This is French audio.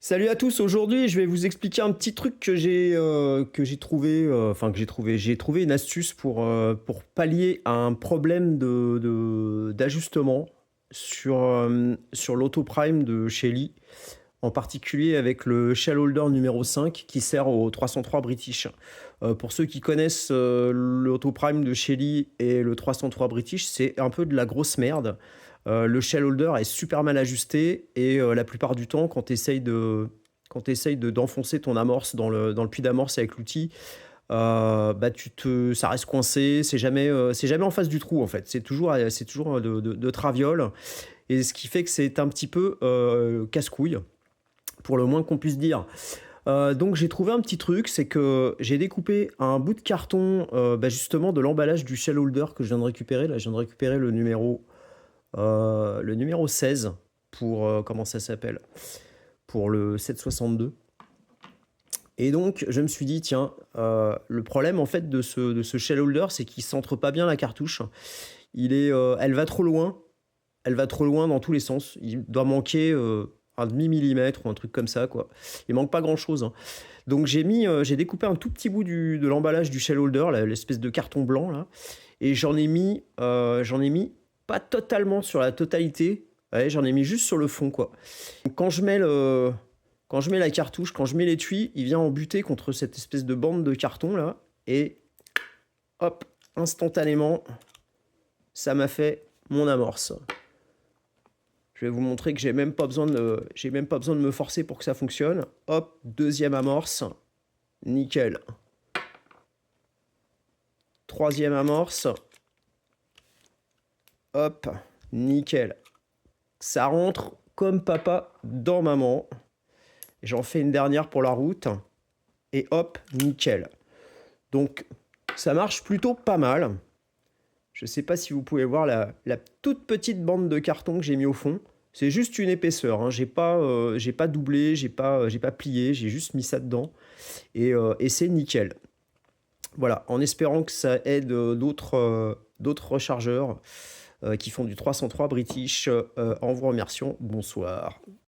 Salut à tous, aujourd'hui je vais vous expliquer un petit truc que j'ai trouvé, j'ai trouvé une astuce pour pallier à un problème d'ajustement sur l'auto-prime de Shelly, en particulier avec le shell holder numéro 5 qui sert au 303 British. Pour ceux qui connaissent l'auto-prime de Shelly et le 303 British, c'est un peu de la grosse merde. Le shell holder est super mal ajusté et la plupart du temps, quand tu essayes d'enfoncer ton amorce dans le puits d'amorce avec l'outil, bah ça reste coincé, c'est jamais en face du trou en fait, c'est toujours de traviole, et ce qui fait que c'est un petit peu casse-couille, pour le moins qu'on puisse dire. Donc j'ai trouvé un petit truc, c'est que j'ai découpé un bout de carton, justement de l'emballage du shell holder que je viens de récupérer. Là, je viens de récupérer le numéro 16 pour, comment ça s'appelle? Pour le 762. Et donc, je me suis dit, tiens, le problème en fait de ce shell holder, c'est qu'il centre pas bien la cartouche. Elle va trop loin dans tous les sens. Il doit manquer un demi-millimètre ou un truc comme ça, quoi. Il manque pas grand-chose, hein. Donc j'ai découpé un tout petit bout de l'emballage du shell holder, l'espèce de carton blanc là, et j'en ai mis pas totalement sur la totalité. Ouais, j'en ai mis juste sur le fond, quoi. Quand je mets la cartouche, quand je mets l'étui, il vient en buter contre cette espèce de bande de carton là, et hop, instantanément, ça m'a fait mon amorce. Je vais vous montrer que j'ai même pas besoin de me forcer pour que ça fonctionne. Hop, deuxième amorce, nickel. Troisième amorce, hop, nickel. Ça rentre comme papa dans maman. J'en fais une dernière pour la route, et hop, nickel. Donc ça marche plutôt pas mal. Je ne sais pas si vous pouvez voir la toute petite bande de carton que j'ai mis au fond. C'est juste une épaisseur, hein. J'ai pas doublé, j'ai pas plié, j'ai juste mis ça dedans. Et c'est nickel. Voilà, en espérant que ça aide d'autres rechargeurs qui font du 303 British. En vous remerciant, bonsoir.